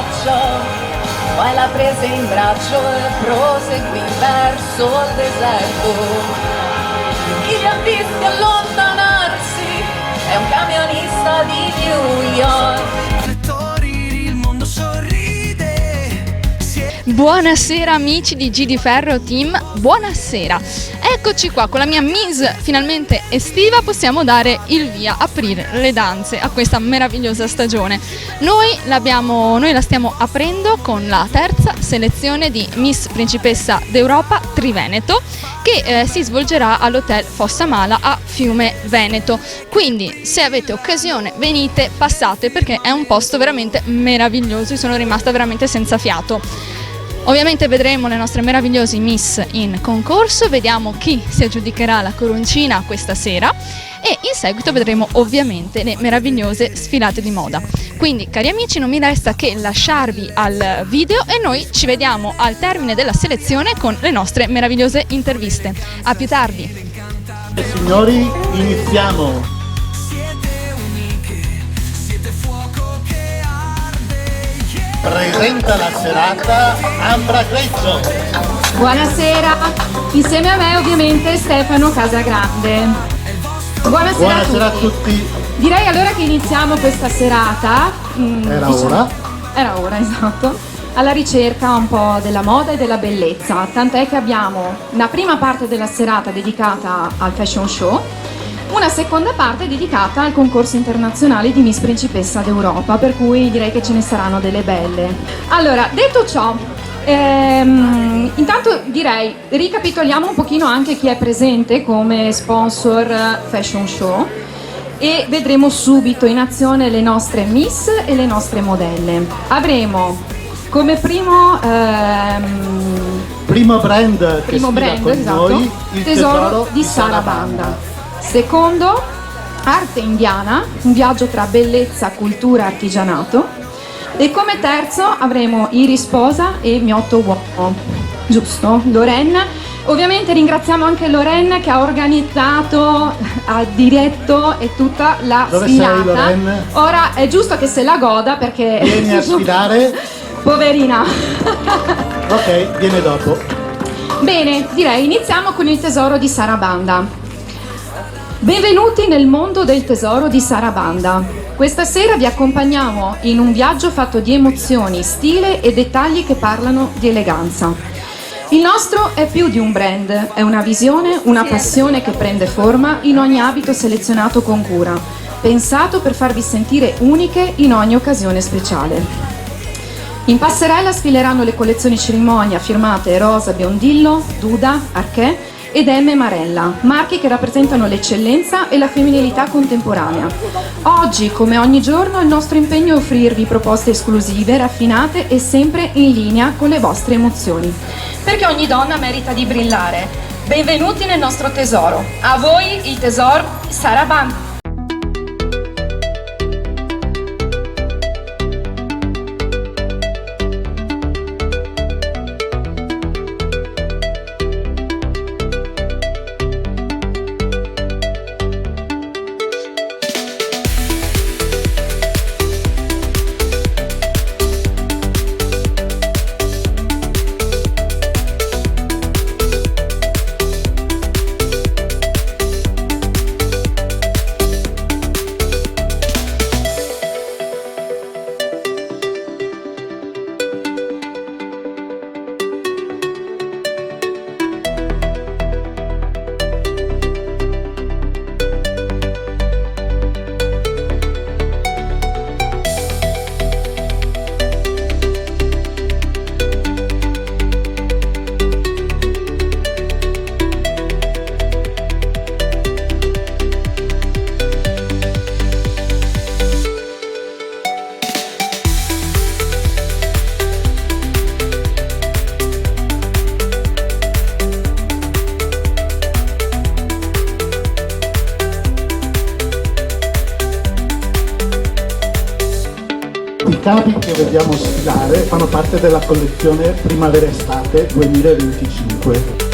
ghiaccio, poi l'ha presa in braccio e proseguì verso il deserto. Chi li ha visti allontanarsi è un camionista di New York. Buonasera amici di G di Ferro Team, buonasera. Eccoci qua con la mia Miss finalmente estiva, possiamo dare il via, aprire le danze a questa meravigliosa stagione. Noi la stiamo aprendo con la terza selezione di Miss Principessa d'Europa Triveneto che si svolgerà all'Hotel Fossa Mala a Fiume Veneto. Quindi se avete occasione venite, passate perché è un posto veramente meraviglioso, io sono rimasta veramente senza fiato. Ovviamente vedremo le nostre meravigliose Miss in concorso, vediamo chi si aggiudicherà la coroncina questa sera e in seguito vedremo ovviamente le meravigliose sfilate di moda. Quindi cari amici non mi resta che lasciarvi al video e noi ci vediamo al termine della selezione con le nostre meravigliose interviste. A più tardi! Signori, iniziamo! Presenta la serata Ambra Greggio. Buonasera, insieme a me ovviamente Stefano Casagrande. Buonasera a tutti. Direi allora che iniziamo questa serata. Era ora, esatto. Alla ricerca un po' della moda e della bellezza. Tant'è che abbiamo una prima parte della serata dedicata al fashion show. Una seconda parte dedicata al concorso internazionale di Miss Principessa d'Europa, per cui direi che ce ne saranno delle belle. Allora, detto ciò, intanto direi ricapitoliamo un pochino anche chi è presente come sponsor fashion show e vedremo subito in azione le nostre Miss e le nostre modelle. Avremo come primo brand che sfila con noi, il Tesoro di Sarabanda. Secondo, Arte Indiana, un viaggio tra bellezza, cultura e artigianato. E come terzo avremo Iris Sposa e Miotto Uomo, giusto? Lorraine. Ovviamente ringraziamo anche Lorraine che ha organizzato, ha diretto e tutta la Dove sfilata. sei, Lorraine? Ora è giusto che se la goda perché... Vieni a sfilare. Poverina. Ok, viene dopo. Bene, direi iniziamo con il Tesoro di Sarabanda. Benvenuti nel mondo del Tesoro di Sarabanda. Questa sera vi accompagniamo in un viaggio fatto di emozioni, stile e dettagli che parlano di eleganza. Il nostro è più di un brand, è una visione, una passione che prende forma in ogni abito selezionato con cura, pensato per farvi sentire uniche in ogni occasione speciale. In passerella sfileranno le collezioni cerimonia firmate Rosa Biondillo, Duda, Arché ed M. Marella, marchi che rappresentano l'eccellenza e la femminilità contemporanea. Oggi, come ogni giorno, il nostro impegno è offrirvi proposte esclusive, raffinate e sempre in linea con le vostre emozioni. Perché ogni donna merita di brillare. Benvenuti nel nostro tesoro. A voi il tesoro Sarabanda. I capi che vediamo sfilare fanno parte della collezione Primavera-Estate 2025.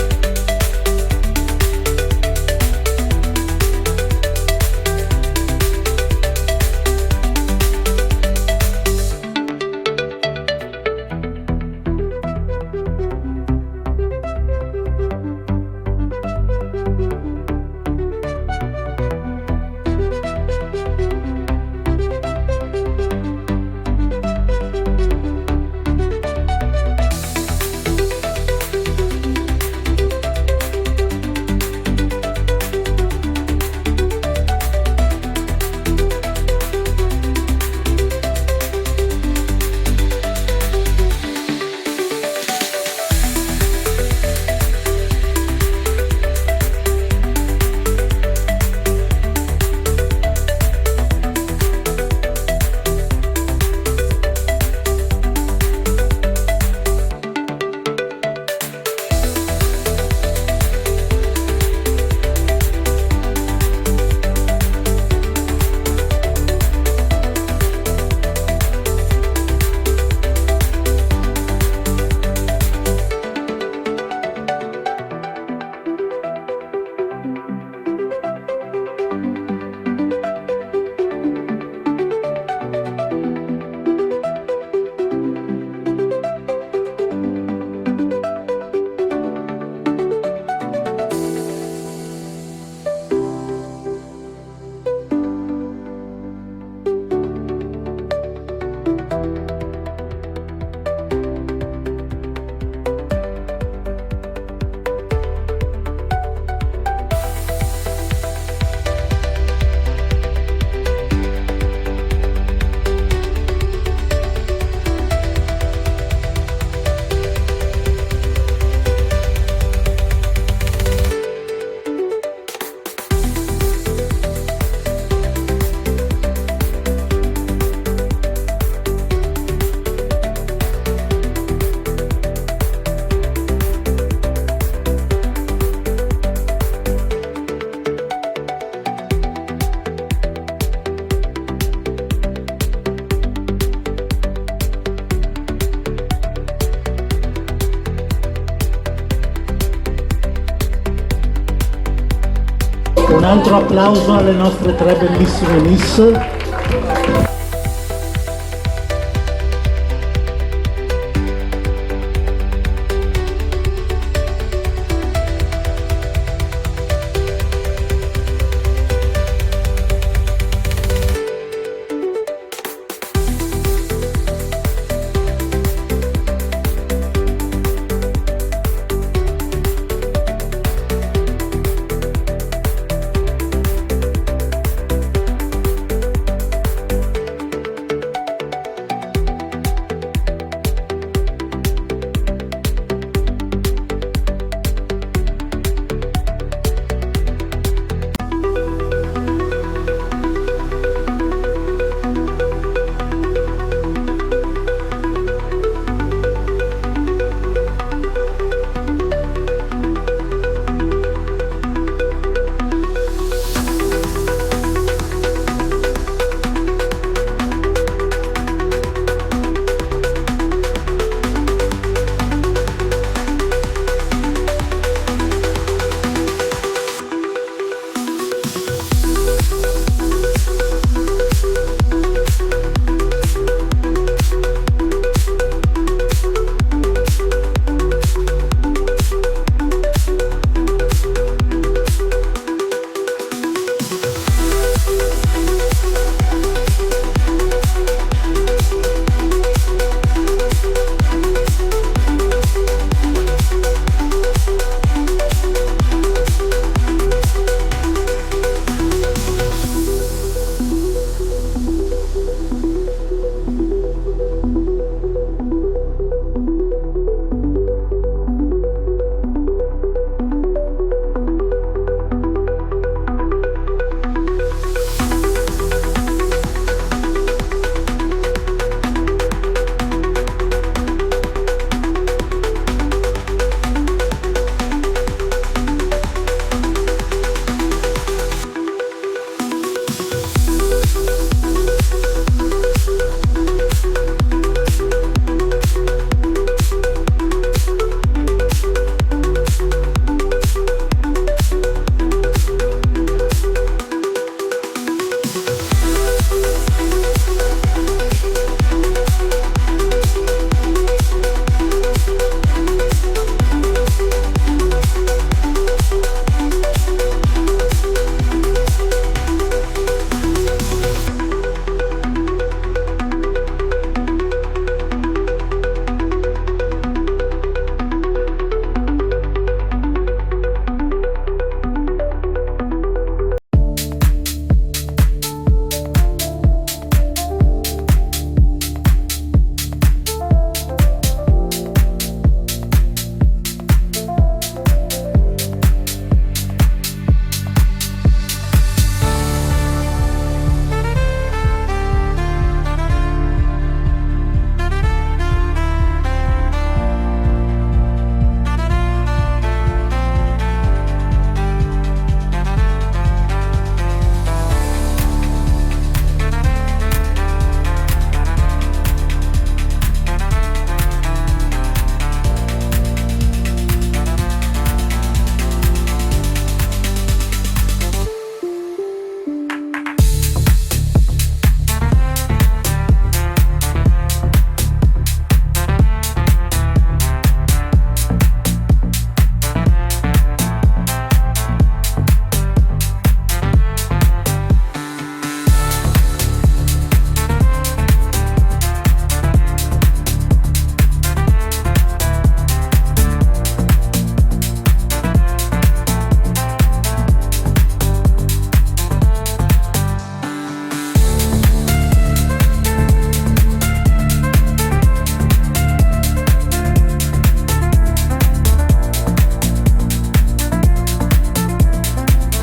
Un altro applauso alle nostre 3 bellissime miss.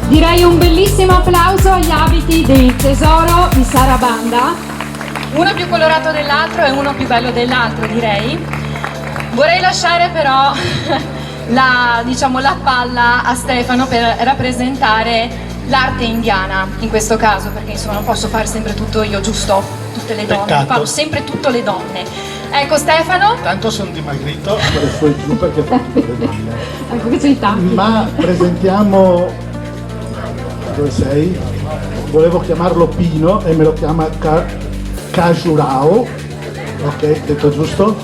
Direi un bellissimo applauso agli abiti del tesoro di Sarabanda. Uno più colorato dell'altro e uno più bello dell'altro, direi. Vorrei lasciare però la palla a Stefano per rappresentare l'arte indiana in questo caso, perché insomma non posso fare sempre tutto io, giusto? Tutte le donne, Peccato. fanno sempre tutto le donne. Ecco Stefano. Tanto sono dimagrito con le sue giù perché fa tutte le donne. Ecco che c'è i tappi. Ma presentiamo dove sei? Volevo chiamarlo Pino e me lo chiama Khajuraho, ok, detto giusto?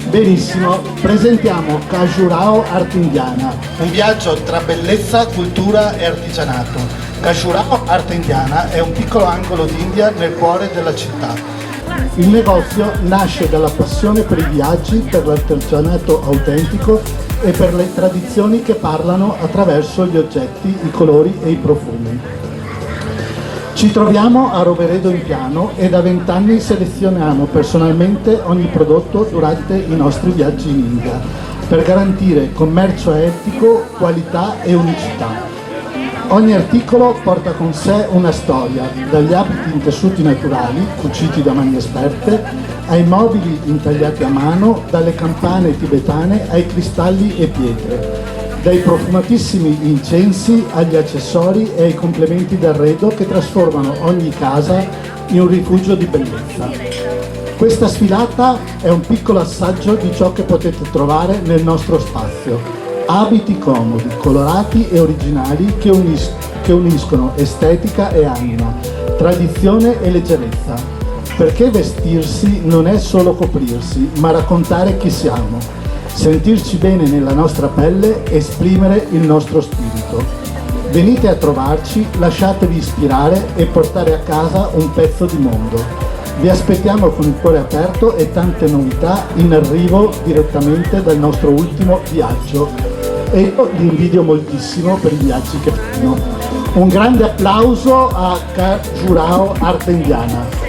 Benissimo, presentiamo Khajuraho Arte Indiana, un viaggio tra bellezza, cultura e artigianato. Khajuraho Arte Indiana è un piccolo angolo d'India nel cuore della città. Il negozio nasce dalla passione per i viaggi, per l'artigianato autentico e per le tradizioni che parlano attraverso gli oggetti, i colori e i profumi. Ci troviamo a Roveredo in Piano e da 20 anni selezioniamo personalmente ogni prodotto durante i nostri viaggi in India per garantire commercio etico, qualità e unicità. Ogni articolo porta con sé una storia, dagli abiti in tessuti naturali, cuciti da mani esperte, ai mobili intagliati a mano, dalle campane tibetane ai cristalli e pietre, dai profumatissimi incensi agli accessori e ai complementi d'arredo che trasformano ogni casa in un rifugio di bellezza. Questa sfilata è un piccolo assaggio di ciò che potete trovare nel nostro spazio. Abiti comodi, colorati e originali che uniscono estetica e anima, tradizione e leggerezza. Perché vestirsi non è solo coprirsi, ma raccontare chi siamo, sentirci bene nella nostra pelle, esprimere il nostro spirito. Venite a trovarci, lasciatevi ispirare e portare a casa un pezzo di mondo. Vi aspettiamo con il cuore aperto e tante novità in arrivo direttamente dal nostro ultimo viaggio. E io li invidio moltissimo per i viaggi che fanno. Un grande applauso a Khajuraho Arte Indiana.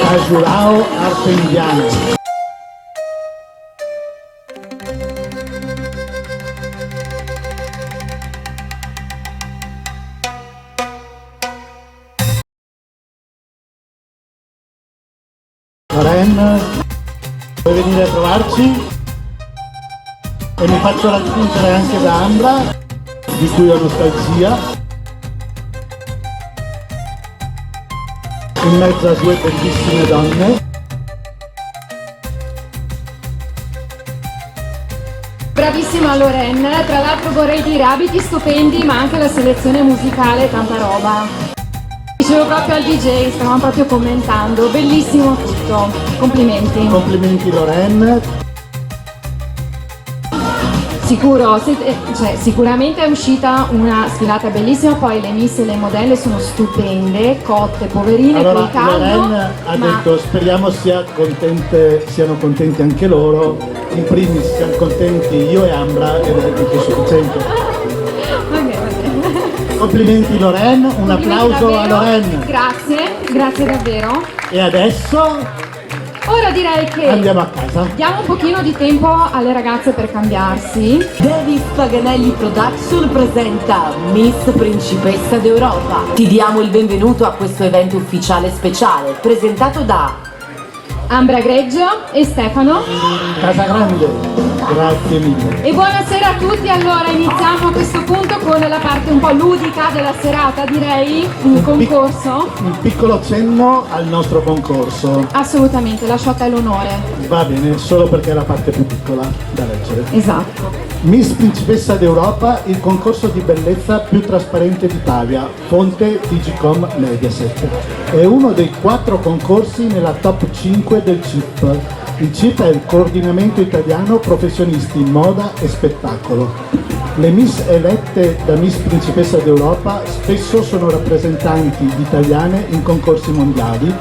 Cajurao Arte Indiana. Loren, puoi venire a trovarci? E mi faccio raggiungere anche da Ambra, di cui ho nostalgia, in mezzo a due bellissime donne. Bravissima Loren, tra l'altro vorrei dire abiti stupendi ma anche la selezione musicale, tanta roba. Dicevo proprio al DJ, stavamo proprio commentando, bellissimo tutto, complimenti. Complimenti Loren. Sicuramente è uscita una sfilata bellissima, poi le miss e le modelle sono stupende, cotte, poverine, Allora, col caldo. Loren ha detto speriamo siano contenti anche loro, in primis siamo contenti io e Ambra ed è tutto sufficiente. Ok. Complimenti Loren, un Complimenti applauso davvero. a Loren. Grazie davvero. E adesso Ora direi che andiamo a casa. diamo un pochino di tempo alle ragazze per cambiarsi. Davis Paganelli Production presenta Miss Principessa d'Europa. Ti diamo il benvenuto a questo evento ufficiale speciale, presentato da Ambra Greggio e Stefano. Casa Grande, grazie mille. E buonasera a tutti, allora iniziamo a questo punto con la parte un po' ludica della serata, direi, il concorso. Un piccolo cenno al nostro concorso. Assolutamente, lascio a te l'onore. Va bene, solo perché è la parte più piccola da leggere. Esatto. Miss Principessa d'Europa, il concorso di bellezza più trasparente d'Italia, fonte Digicom Mediaset. È uno dei 4 concorsi nella top 5 del CIP. Il CIP è il coordinamento italiano professionisti in moda e spettacolo. Le Miss elette da Miss Principessa d'Europa spesso sono rappresentanti italiane in concorsi mondiali,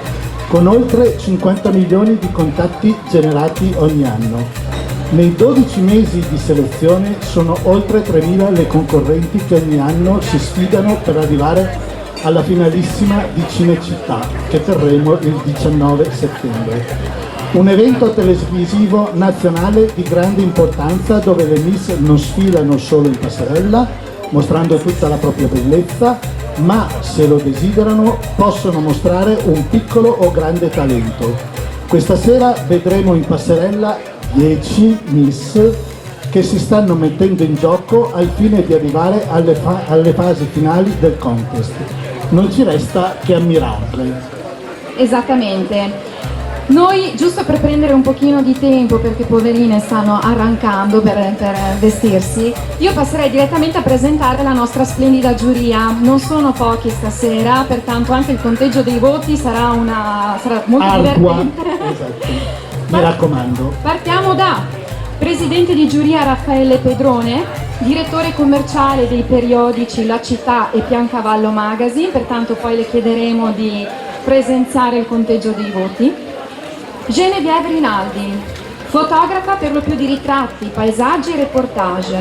con oltre 50 milioni di contatti generati ogni anno. Nei 12 mesi di selezione sono oltre 3.000 le concorrenti che ogni anno si sfidano per arrivare alla finalissima di Cinecittà, che terremo il 19 settembre. Un evento televisivo nazionale di grande importanza dove le Miss non sfilano solo in passerella, mostrando tutta la propria bellezza, ma se lo desiderano possono mostrare un piccolo o grande talento. Questa sera vedremo in passerella 10 Miss che si stanno mettendo in gioco al fine di arrivare alle fasi finali del contest. Non ci resta che ammirarle. Esattamente. Noi, giusto per prendere un pochino di tempo, perché poverine stanno arrancando per vestirsi, io passerei direttamente a presentare la nostra splendida giuria. Non sono pochi stasera, pertanto anche il conteggio dei voti sarà molto Ardua. divertente. Esatto. Mi raccomando. Partiamo da presidente di giuria Raffaele Pedrone, direttore commerciale dei periodici La Città e Piancavallo Magazine, pertanto poi le chiederemo di presenziare il conteggio dei voti. Genevieve Rinaldi, fotografa per lo più di ritratti, paesaggi e reportage.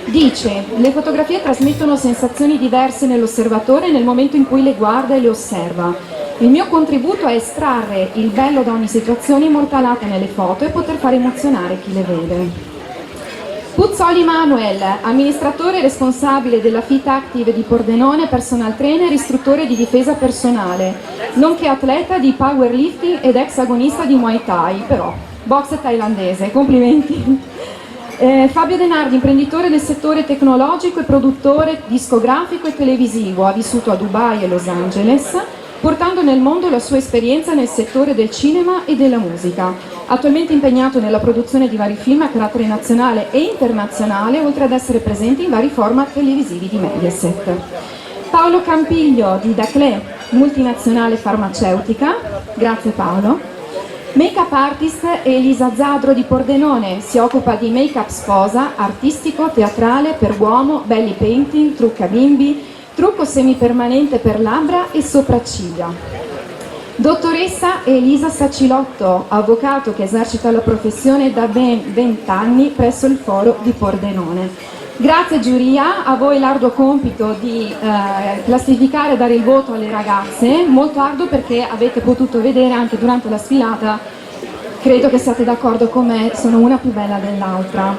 Dice: le fotografie trasmettono sensazioni diverse nell'osservatore nel momento in cui le guarda e le osserva. Il mio contributo è estrarre il bello da ogni situazione immortalata nelle foto e poter far emozionare chi le vede. Puzzoli Manuel, amministratore responsabile della Fit Active di Pordenone, personal trainer e istruttore di difesa personale, nonché atleta di powerlifting ed ex agonista di Muay Thai, però box thailandese, complimenti. Fabio Denardi, imprenditore del settore tecnologico e produttore discografico e televisivo, ha vissuto a Dubai e Los Angeles, portando nel mondo la sua esperienza nel settore del cinema e della musica. Attualmente impegnato nella produzione di vari film a carattere nazionale e internazionale, oltre ad essere presente in vari format televisivi di Mediaset. Paolo Campiglio di Daclé, multinazionale farmaceutica, grazie Paolo. Make-up artist Elisa Zadro di Pordenone, si occupa di make-up sposa, artistico, teatrale, per uomo, belly painting, trucca bimbi, trucco semipermanente per labbra e sopracciglia. Dottoressa Elisa Sacilotto, avvocato che esercita la professione da ben 20 anni presso il Foro di Pordenone. Grazie giuria, a voi l'arduo compito di classificare e dare il voto alle ragazze, molto arduo perché avete potuto vedere anche durante la sfilata, credo che siate d'accordo con me, sono una più bella dell'altra.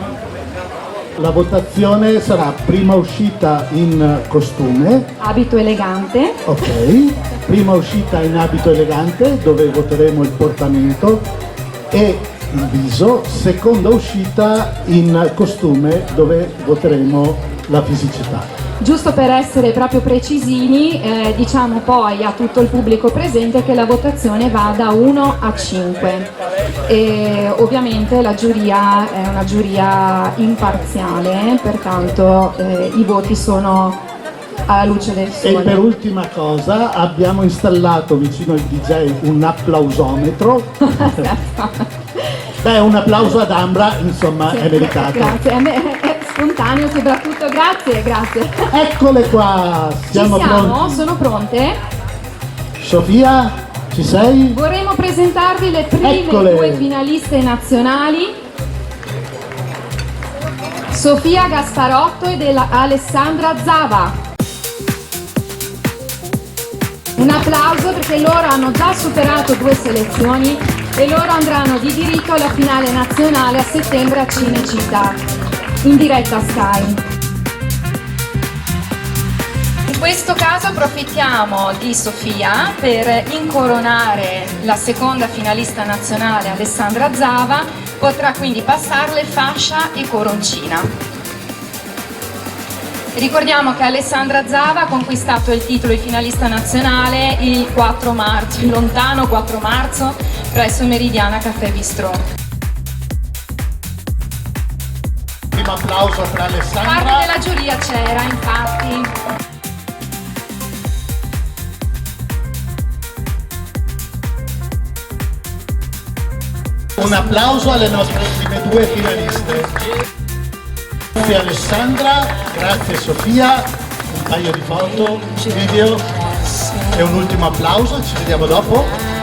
La votazione sarà prima uscita in costume, Abito elegante, ok, prima uscita in abito elegante dove voteremo il portamento e il viso, seconda uscita in costume dove voteremo la fisicità. giusto per essere proprio precisini, diciamo poi a tutto il pubblico presente che la votazione va da 1 a 5 e ovviamente la giuria è una giuria imparziale, pertanto i voti sono alla luce del E per sole. ultima cosa abbiamo installato vicino al DJ un applausometro. Beh, un applauso ad Ambra, insomma, Sì, è meritato. Grazie, è spontaneo soprattutto, grazie. Eccole qua, Ci siamo siamo? pronti. Sono pronte? Sofia, ci sei? Vorremmo presentarvi le prime Eccole. 2 finaliste nazionali, Sofia Gasparotto e Alessandra Zava. Un applauso perché loro hanno già superato 2 selezioni e loro andranno di diritto alla finale nazionale a settembre a Cinecittà, in diretta Sky. In questo caso approfittiamo di Sofia per incoronare la seconda finalista nazionale Alessandra Zava, potrà quindi passarle fascia e coroncina. Ricordiamo che Alessandra Zava ha conquistato il titolo di finalista nazionale il 4 marzo, il lontano 4 marzo, presso Meridiana Caffè Bistrò. Primo applauso per Alessandra. Parte della giuria c'era, infatti. Un applauso alle nostre prime 2 finaliste. Grazie Alessandra, grazie Sofia, un paio di foto, video e un ultimo applauso, ci vediamo dopo.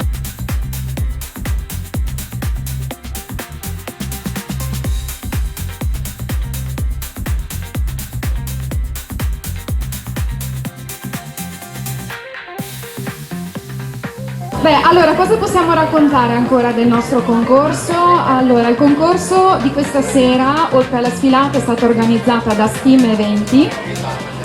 Beh, allora cosa possiamo raccontare ancora del nostro concorso? Allora, il concorso di questa sera, oltre alla sfilata, è stato organizzata da Steam Eventi.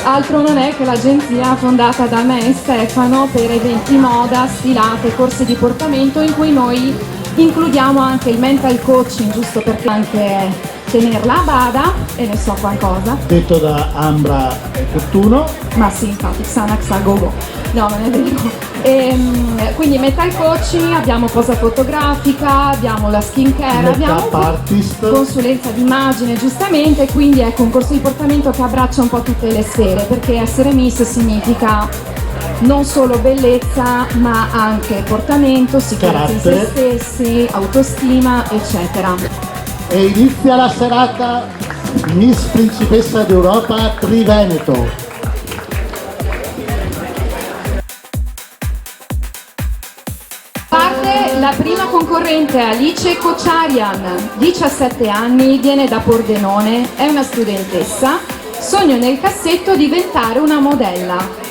Altro non è che l'agenzia fondata da me e Stefano per eventi moda, sfilate, corsi di portamento, in cui noi includiamo anche il mental coaching, giusto perché anche tenerla a bada, e ne so qualcosa. Detto da Ambra Fortuno. Ma sì, infatti, Xanax a gogo. No, non è vero. Quindi mental coaching, abbiamo posa fotografica, abbiamo la skincare, abbiamo Make-up artist. consulenza d'immagine, giustamente, quindi è un corso di portamento che abbraccia un po' tutte le sfere, perché essere Miss significa non solo bellezza, ma anche portamento, sicurezza in se Carattere. stessi, autostima, eccetera. E inizia la serata Miss Principessa d'Europa Triveneto. Parte la prima concorrente Alice Kocharyan, 17 anni, viene da Pordenone, è una studentessa, sogno nel cassetto diventare una modella.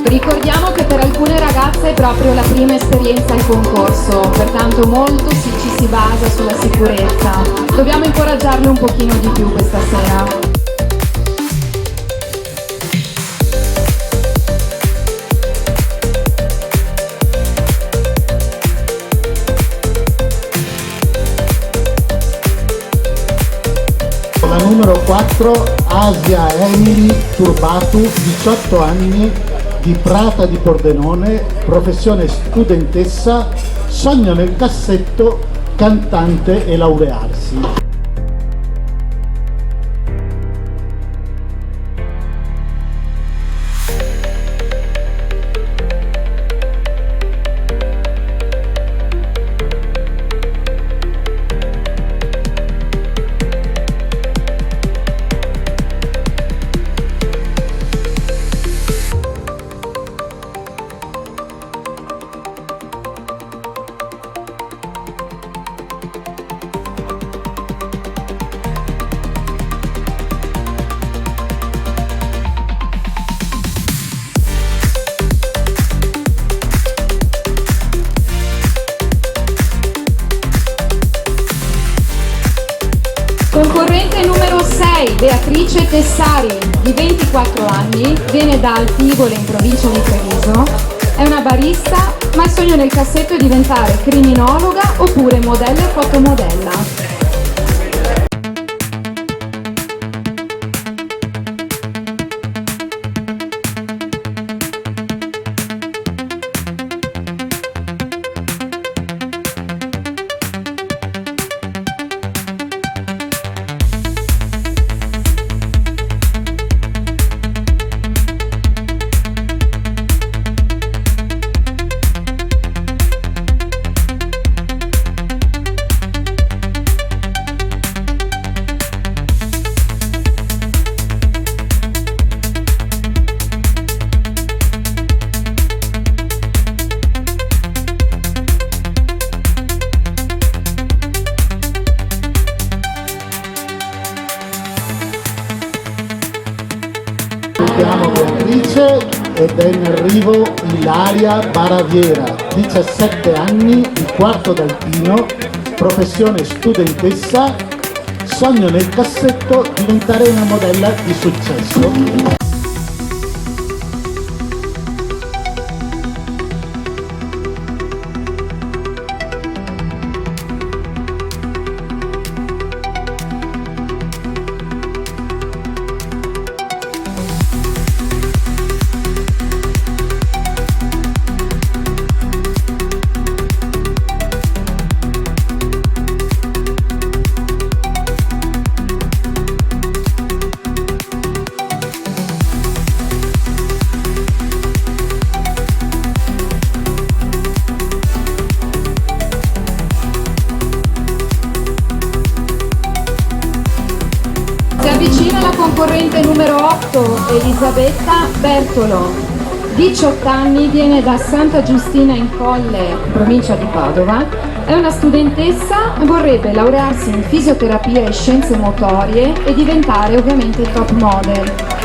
Ricordiamo che per alcune ragazze è proprio la prima esperienza al concorso, pertanto molto ci si basa sulla sicurezza. Dobbiamo incoraggiarle un pochino di più questa sera. La numero 4, Asia Emily Turbatu, 18 anni, di Prata di Pordenone, professione studentessa, sogno nel cassetto, cantante e laurearsi. Beatrice Tessari, di 24 anni, viene da Alpigole in provincia di Treviso, è una barista, ma il sogno nel cassetto è diventare criminologa oppure modella e fotomodella. Salutiamo Beatrice ed è in arrivo Ilaria Baraviera, 17 anni, il quarto d'alpino, professione studentessa, sogno nel cassetto diventare una modella di successo. Si avvicina la concorrente numero 8, Elisabetta Bertolo, 18 anni, viene da Santa Giustina in Colle, provincia di Padova, è una studentessa e vorrebbe laurearsi in fisioterapia e scienze motorie e diventare ovviamente top model.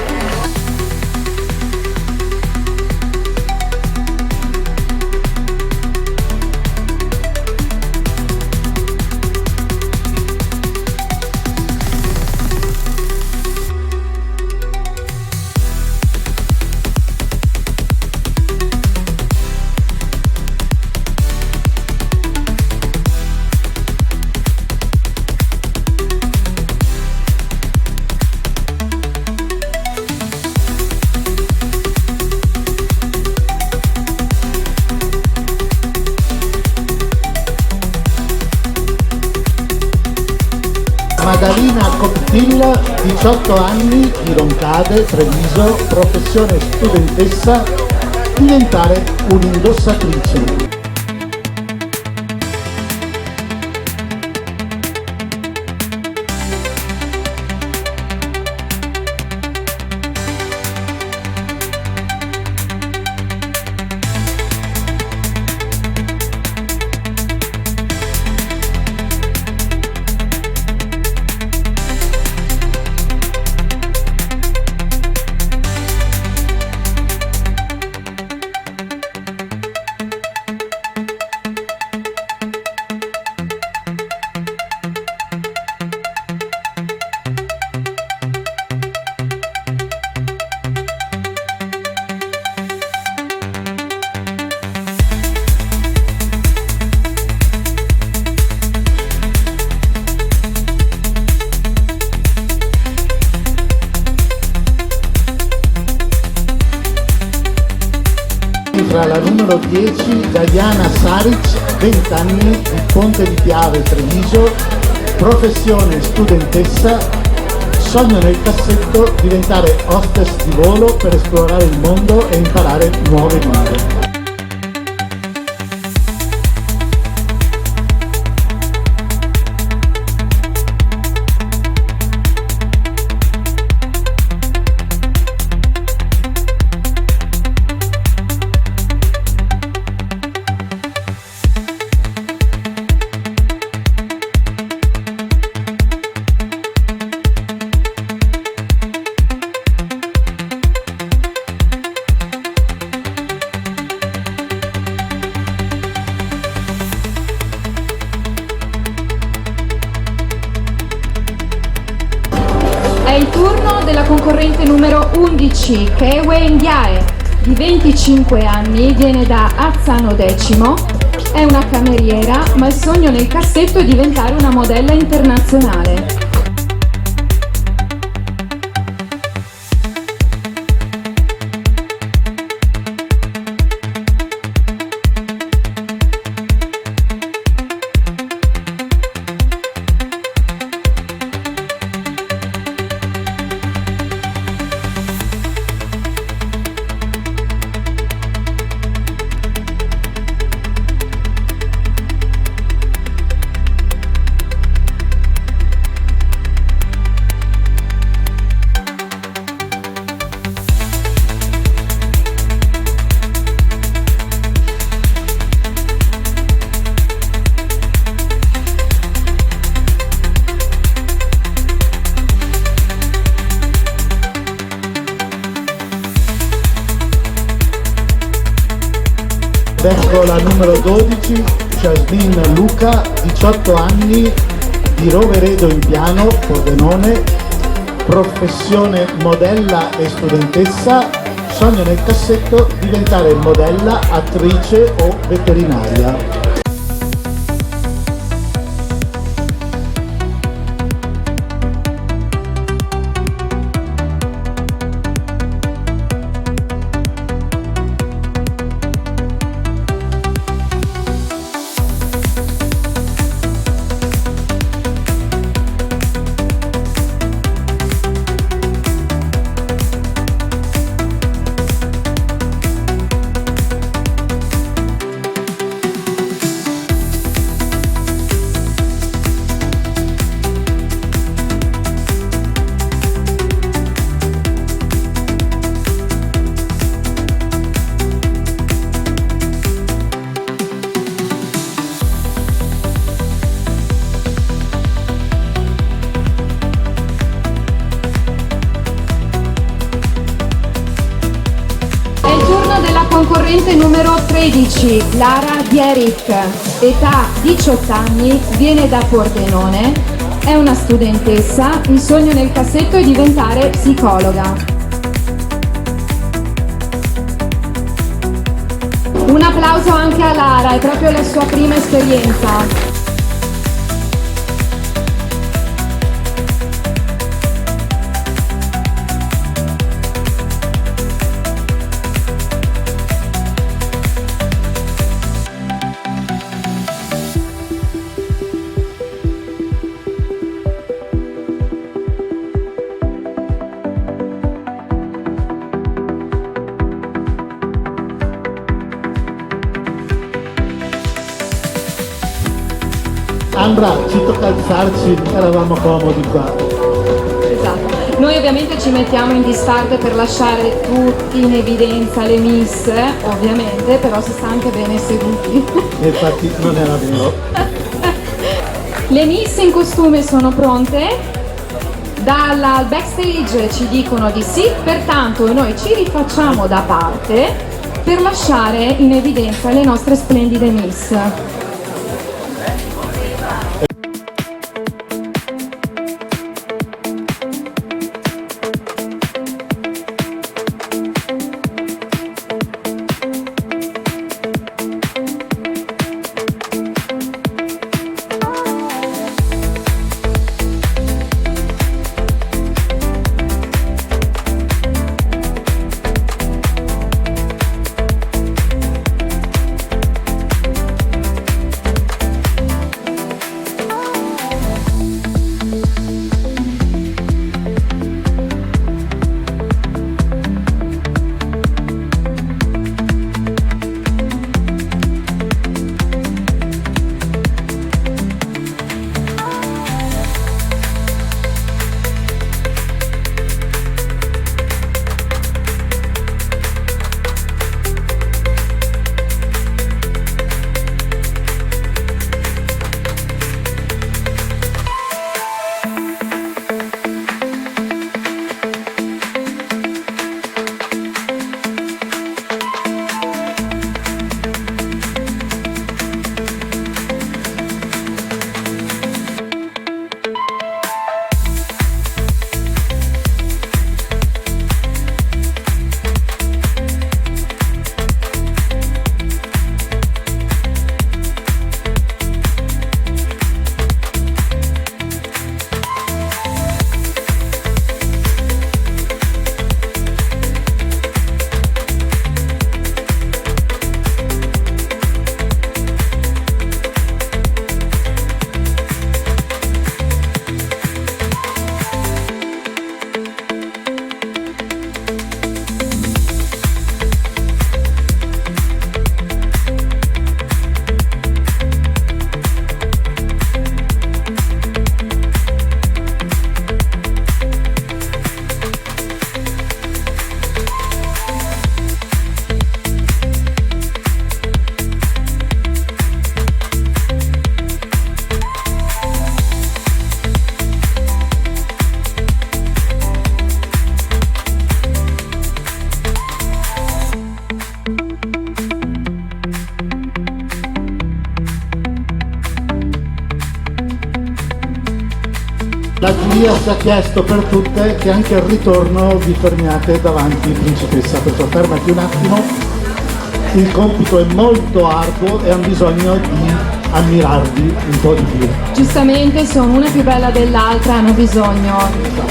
Madalina Coptil, 18 anni, di Roncade, Treviso, professione studentessa, diventare un'indossatrice. Tra la numero 10 Diana Saric, 20 anni, il Ponte di Piave, Treviso, professione studentessa, sogno nel cassetto diventare hostess di volo per esplorare il mondo e imparare nuove lingue. turno della concorrente numero 11, Kewe Ndiaye, di 25 anni, viene da Azzano Decimo, è una cameriera, ma il sogno nel cassetto è diventare una modella internazionale. Ecco la numero 12, Jasmine Luca, 18 anni, di Roveredo in Piano, Pordenone, professione modella e studentessa, sogno nel cassetto diventare modella, attrice o veterinaria. Concorrente numero 13, Lara Dierik, età 18 anni, viene da Pordenone, è una studentessa, il sogno nel cassetto è diventare psicologa. Un applauso anche a Lara, è proprio la sua prima esperienza. Andra, ci tocca alzarci, eravamo comodi qua. Esatto. Noi ovviamente ci mettiamo in disparte per lasciare tutti in evidenza le miss, ovviamente, però si sta anche bene seduti. E infatti non era vero. Le miss in costume sono pronte, dal backstage ci dicono di sì, pertanto noi ci rifacciamo da parte per lasciare in evidenza le nostre splendide miss. Elia ci ha chiesto per tutte che anche al ritorno vi fermiate davanti principessa, perciò fermati un attimo, il compito è molto arduo e hanno bisogno di ammirarvi un po' di più. Giustamente sono una più bella dell'altra, hanno bisogno.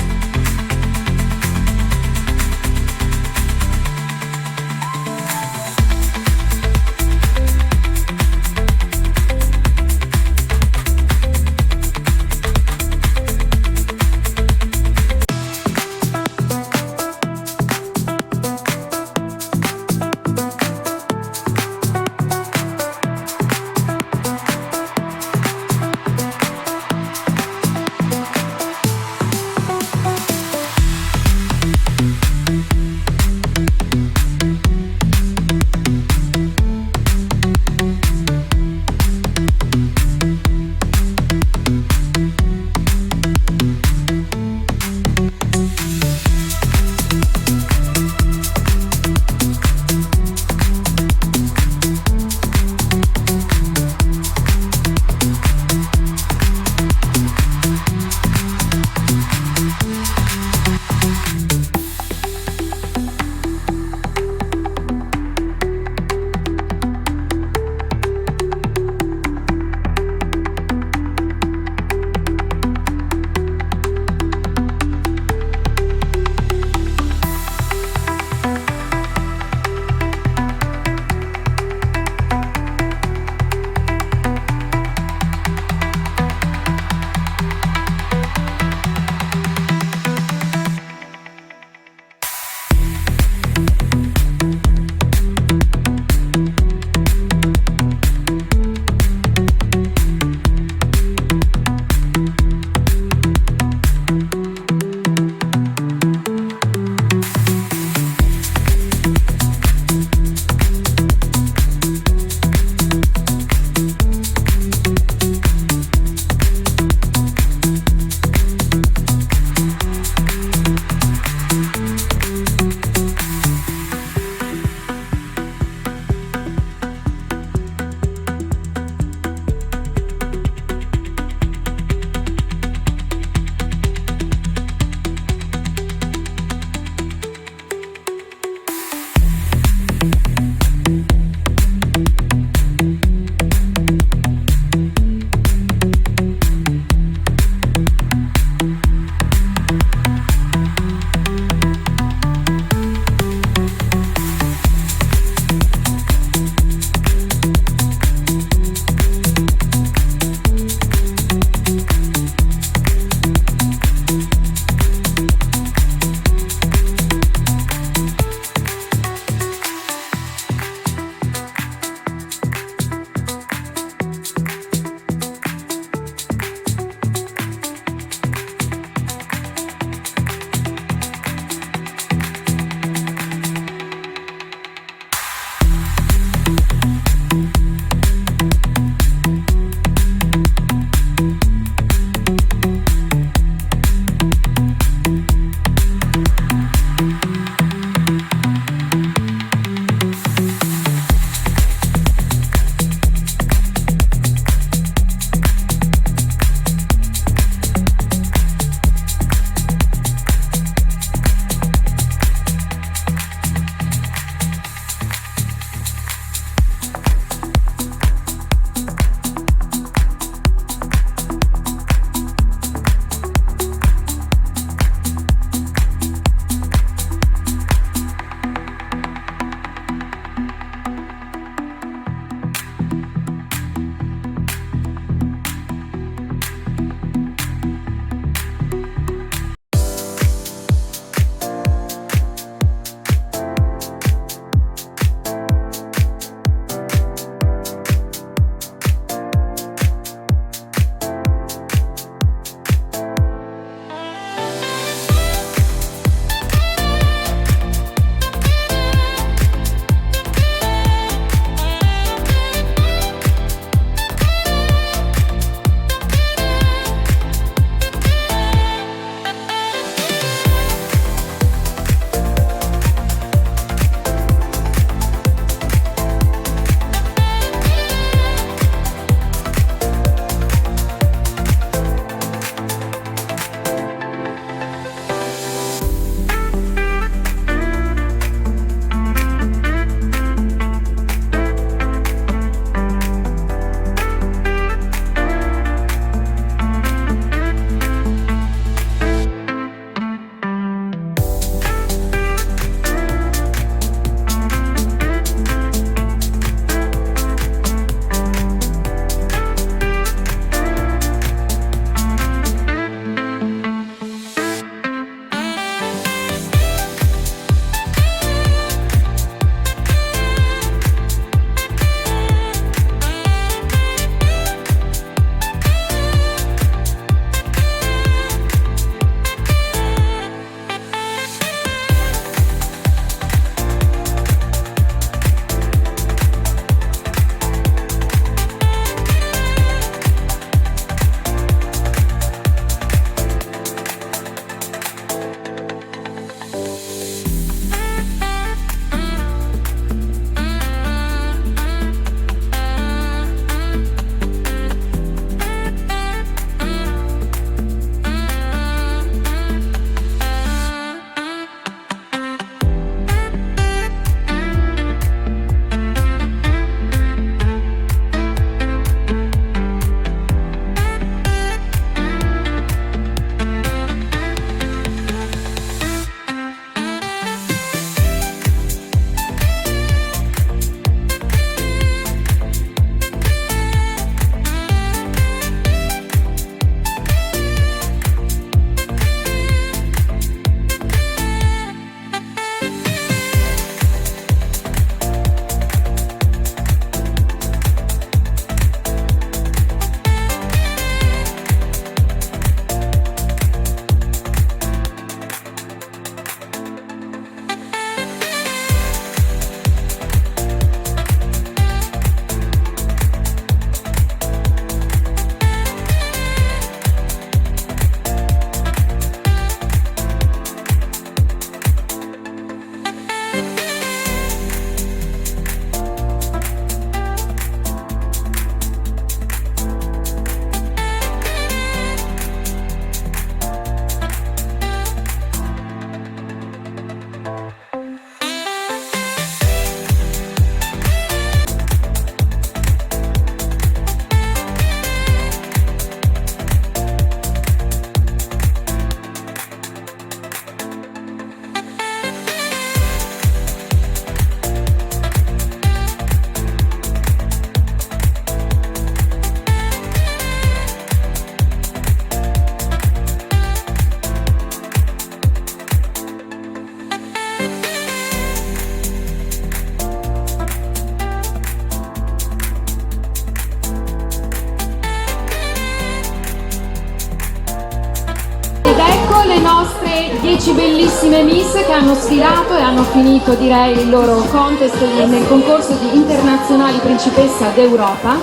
14 bellissime miss che hanno sfilato e hanno finito, direi, il loro contest nel concorso di internazionali principessa d'Europa.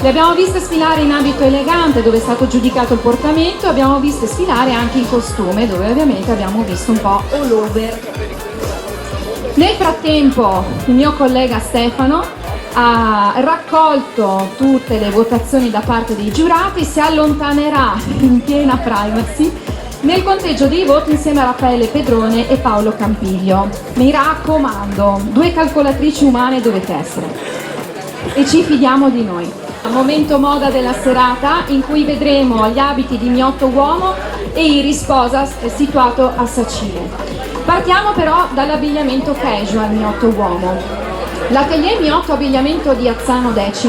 Le abbiamo viste sfilare in abito elegante, dove è stato giudicato il portamento, e abbiamo viste sfilare anche in costume, dove ovviamente abbiamo visto un po' all over. Nel frattempo il mio collega Stefano ha raccolto tutte le votazioni da parte dei giurati, si allontanerà in piena privacy nel conteggio dei voti insieme a Raffaele Pedrone e Paolo Campiglio. Mi raccomando, 2 calcolatrici umane dovete essere e ci fidiamo di noi. Momento moda della serata, in cui vedremo gli abiti di Miotto Uomo e Iris Posa situato a Sacile. Partiamo però dall'abbigliamento casual Miotto Uomo. L'atelier Miotto Abbigliamento di Azzano X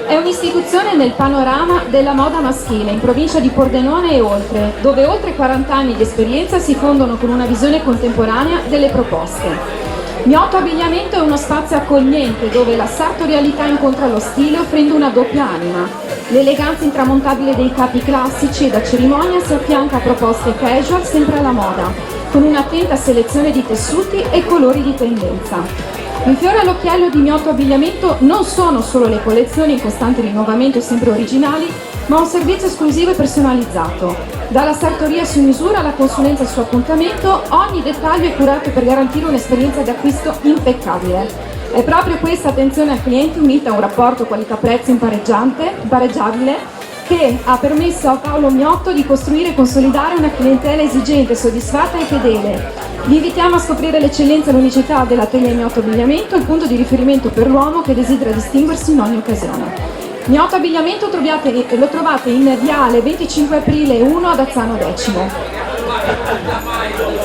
è un'istituzione nel panorama della moda maschile in provincia di Pordenone e oltre, dove oltre 40 anni di esperienza si fondono con una visione contemporanea delle proposte. Miotto Abbigliamento è uno spazio accogliente dove la sartorialità incontra lo stile offrendo una doppia anima. L'eleganza intramontabile dei capi classici e da cerimonia si affianca a proposte casual sempre alla moda, con un'attenta selezione di tessuti e colori di tendenza. Il fiore all'occhiello di Miotto Abbigliamento non sono solo le collezioni in costante rinnovamento e sempre originali, ma un servizio esclusivo e personalizzato. Dalla sartoria su misura alla consulenza su appuntamento, ogni dettaglio è curato per garantire un'esperienza di acquisto impeccabile. È proprio questa attenzione al cliente, unita a un rapporto qualità-prezzo impareggiabile, che ha permesso a Paolo Miotto di costruire e consolidare una clientela esigente, soddisfatta e fedele. Vi invitiamo a scoprire l'eccellenza e l'unicità dell'atelier Miotto Abbigliamento, il punto di riferimento per l'uomo che desidera distinguersi in ogni occasione. Miotto Abbigliamento lo trovate in viale 25 aprile 1 ad Azzano X.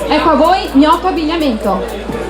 Ecco a voi Miotto Abbigliamento.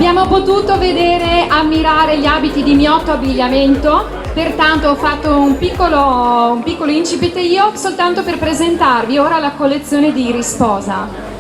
Abbiamo potuto vedere, ammirare gli abiti di Miotto Abbigliamento, pertanto ho fatto un piccolo incipit io soltanto per presentarvi ora la collezione di Risposa.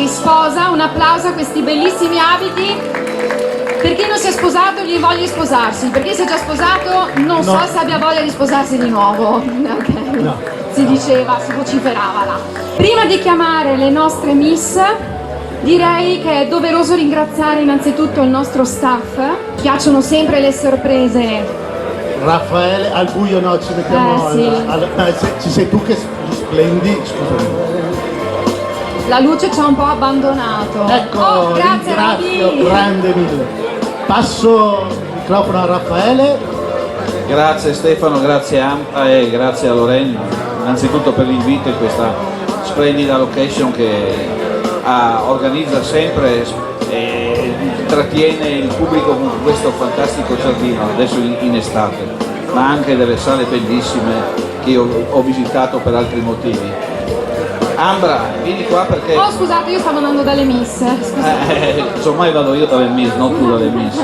sposa. Un applauso a questi bellissimi abiti. Per chi non si è sposato gli voglia sposarsi, per chi si è già sposato non so se abbia voglia di sposarsi di nuovo. Okay. No. Si diceva, si vociferava là. Prima di chiamare le nostre miss, direi che è doveroso ringraziare innanzitutto il nostro staff. Piacciono sempre le sorprese. Raffaele, al buio no, ci mettiamo sì. ci sei tu che splendi, scusami. La luce ci ha un po' abbandonato. Ecco, grazie ringrazio, Roby. grande mille. Passo il microfono a Raffaele. Grazie Stefano, grazie e grazie a Lorena, innanzitutto per l'invito in questa splendida location che organizza sempre e intrattiene il pubblico con questo fantastico giardino, adesso in estate, ma anche delle sale bellissime che io ho visitato per altri motivi. Ambra, vieni qua perché... Oh scusate, io stavo andando dalle miss. Insomma vado io dalle miss, non tu dalle miss.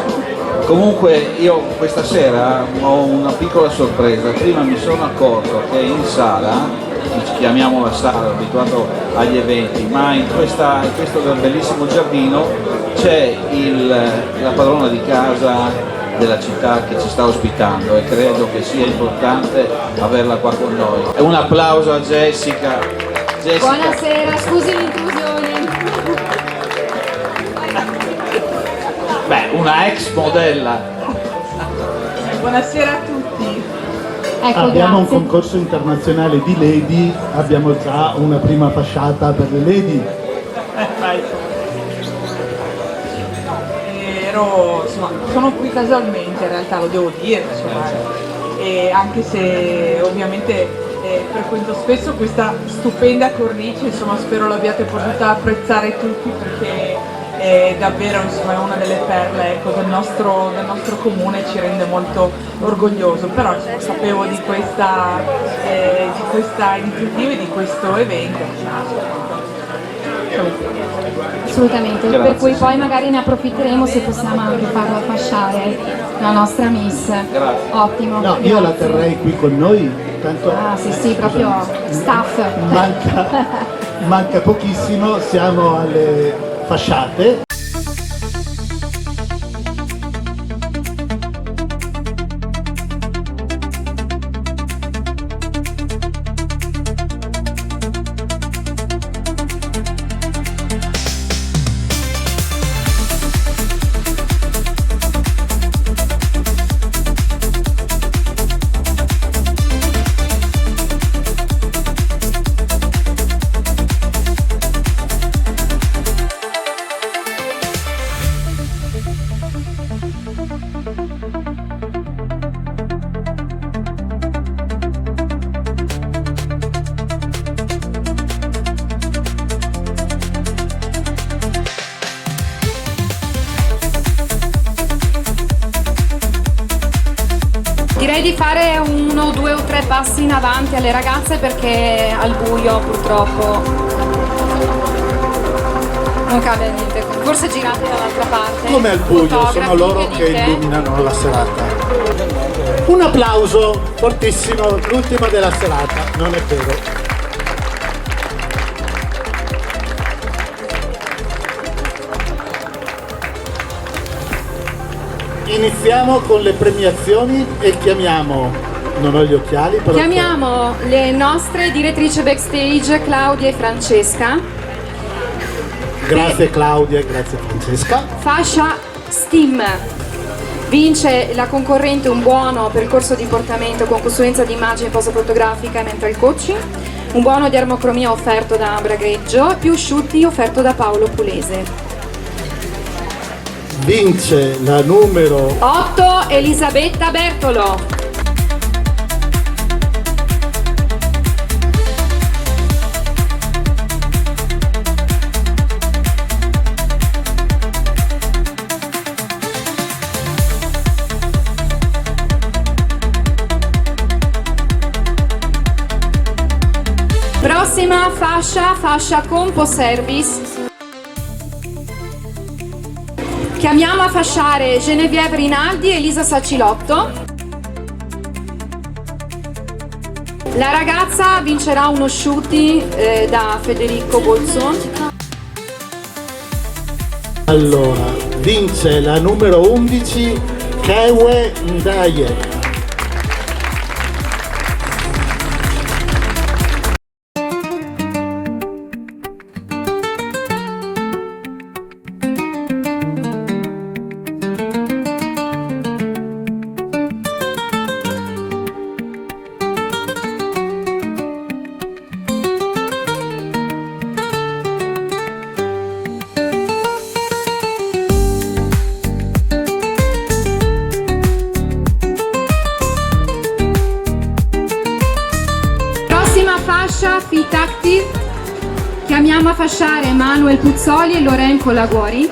Comunque io questa sera ho una piccola sorpresa. Prima mi sono accorto che in sala, chiamiamo la sala, abituato agli eventi, ma in questo bellissimo giardino c'è la padrona di casa della città che ci sta ospitando e credo che sia importante averla qua con noi. E un applauso a Jessica. Buonasera, scusi l'intrusione. Beh, una ex modella. Buonasera a tutti. Ecco, Abbiamo un grazie. concorso internazionale di lady, abbiamo già una prima fasciata per le lady. Vai. Insomma, sono qui casualmente, in realtà lo devo dire, insomma, e anche se ovviamente frequento spesso questa stupenda cornice, insomma spero l'abbiate potuta apprezzare tutti perché è davvero insomma, è una delle perle, ecco, del nostro comune, ci rende molto orgoglioso, però insomma, sapevo di questa iniziativa e di questo evento. Assolutamente, Grazie. per cui poi magari ne approfitteremo se possiamo anche farla fasciare la nostra miss. Grazie. Ottimo. No, io la terrei qui con noi, tanto... Ah sì, proprio staff. Manca pochissimo, siamo alle fasciate. Direi di fare 1, 2 o 3 passi in avanti alle ragazze perché al buio purtroppo non cambia niente. Forse girate dall'altra parte. Come al buio, Fotografi, sono loro che che dite? illuminano la serata. Un applauso fortissimo, l'ultima della serata, non è vero. Iniziamo con le premiazioni e chiamiamo, non ho gli occhiali, però... Chiamiamo le nostre direttrici backstage Claudia e Francesca. Grazie Claudia e grazie Francesca. Fascia STEAM. Vince la concorrente un buono per il corso di portamento con consulenza di immagine post-fotografica e mental coaching, un buono di armocromia offerto da Ambra Greggio, più asciutti offerto da Paolo Pulese. Vince la numero 8 Elisabetta Bertolo. Prossima fascia Compo Service. Chiamiamo a fasciare Genevieve Rinaldi e Elisa Sacilotto. La ragazza vincerà uno shooting da Federico Bolzon. Allora, vince la numero 11, Kewe Ndaye. Fascia Fit Active, chiamiamo a fasciare Manuel Puzzoli e Lorenzo Laguori.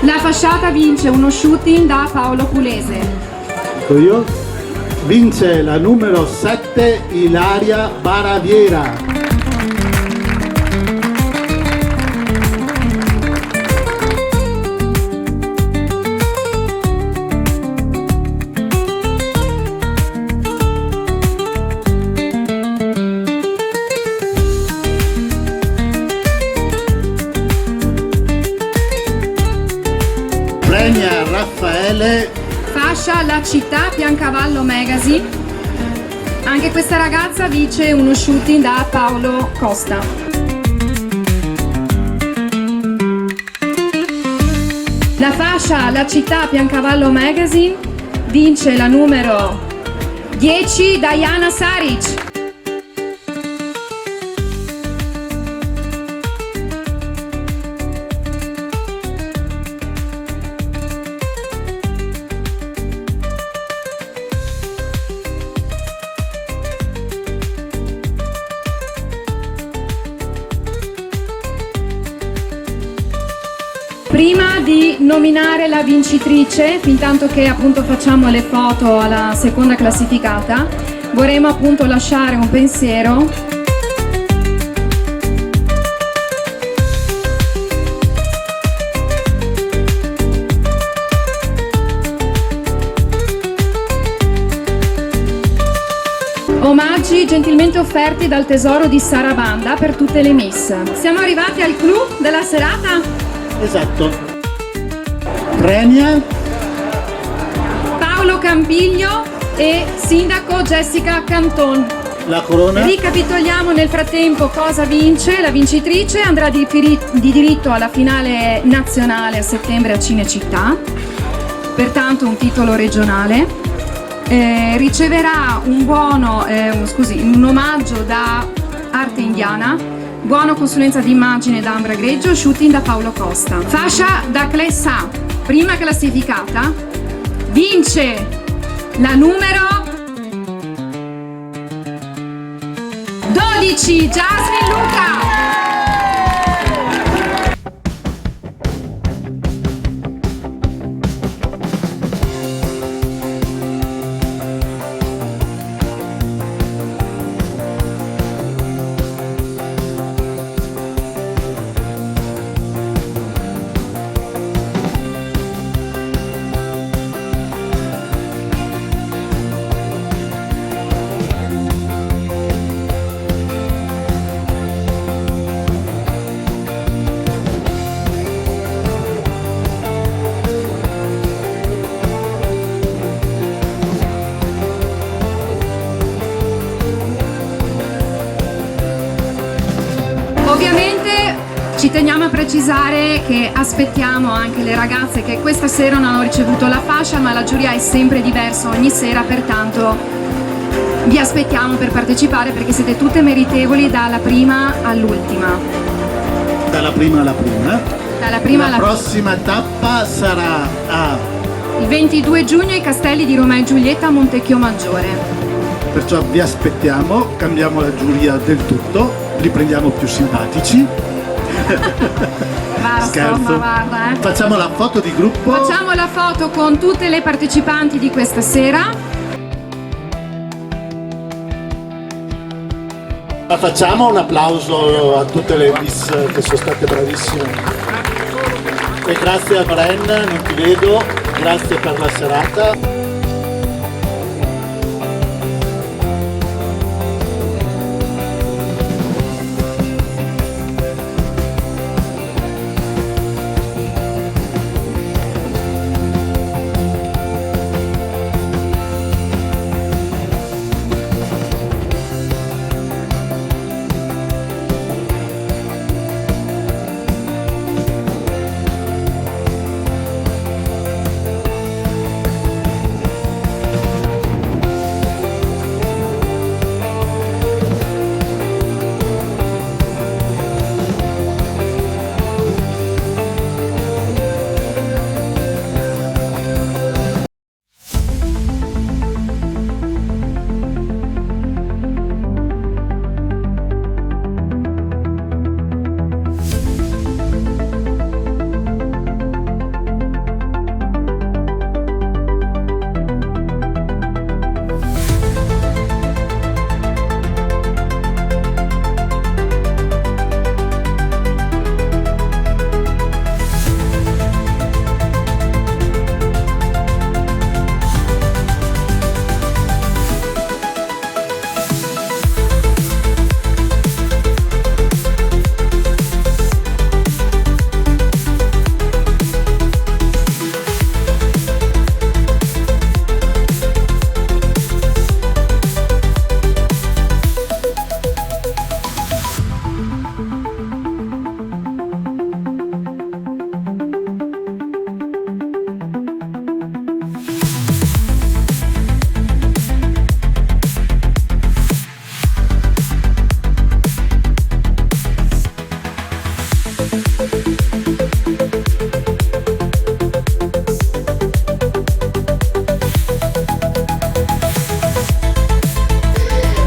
La fasciata vince uno shooting da Paolo Pulese. Dico io, vince la numero 7, Ilaria Baraviera. Premia Raffaele. Fascia La Città Piancavallo Magazine. Anche questa ragazza vince uno shooting da Paolo Costa. La fascia La Città Piancavallo Magazine vince la numero 10, Diana Saric. Prima di nominare la vincitrice, fintanto che appunto facciamo le foto alla seconda classificata, vorremmo appunto lasciare un pensiero omaggi gentilmente offerti dal tesoro di Sarabanda per tutte le miss. Siamo arrivati al clou della serata? Esatto. Premia Paolo Campiglio e sindaco Jessica Canton. la corona. Ricapitoliamo nel frattempo cosa vince. La vincitrice andrà di diritto alla finale nazionale a settembre a Cinecittà, pertanto un titolo regionale. Riceverà un buono, un omaggio da Arte Indiana, buono consulenza di immagine da Ambra Greggio, shooting da Paolo Costa. Fascia da Clessa, prima classificata, vince la numero 12, Jasmine Luca. Ovviamente ci teniamo a precisare che aspettiamo anche le ragazze che questa sera non hanno ricevuto la fascia, ma la giuria è sempre diversa ogni sera, pertanto vi aspettiamo per partecipare perché siete tutte meritevoli dalla prima all'ultima. Dalla prima alla prima. Dalla prima La alla prossima tappa sarà a... il 22 giugno ai Castelli di Romeo e Giulietta a Montecchio Maggiore. Perciò vi aspettiamo, cambiamo la giuria del tutto, li prendiamo più simpatici. Guarda, Scherzo. insomma, guarda, Facciamo la foto di gruppo. Facciamo la foto con tutte le partecipanti di questa sera. Ma facciamo un applauso a tutte le miss che sono state bravissime. E grazie a Bren, non ti vedo, grazie per la serata.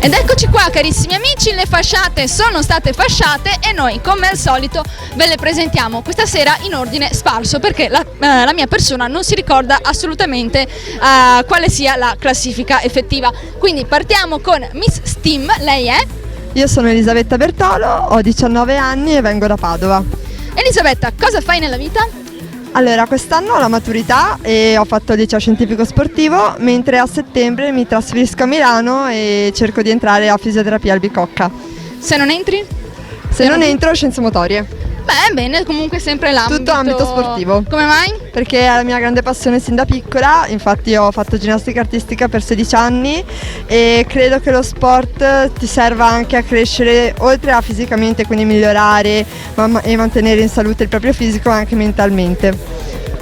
Ed eccoci qua carissimi amici, le fasciate sono state fasciate e noi come al solito ve le presentiamo questa sera in ordine sparso perché la mia persona non si ricorda assolutamente quale sia la classifica effettiva. Quindi partiamo con Miss Steam, lei è? Io sono Elisabetta Bertolo, ho 19 anni e vengo da Padova. Elisabetta, cosa fai nella vita? Allora, quest'anno ho la maturità e ho fatto il liceo scientifico sportivo, mentre a settembre mi trasferisco a Milano e cerco di entrare a fisioterapia al Bicocca. Se non entri? Se non entro, scienze motorie. Beh, bene, comunque sempre l'ambito... Tutto ambito sportivo. Come mai? Perché è la mia grande passione sin da piccola, infatti ho fatto ginnastica artistica per 16 anni e credo che lo sport ti serva anche a crescere, oltre a fisicamente, quindi migliorare e mantenere in salute il proprio fisico, anche mentalmente.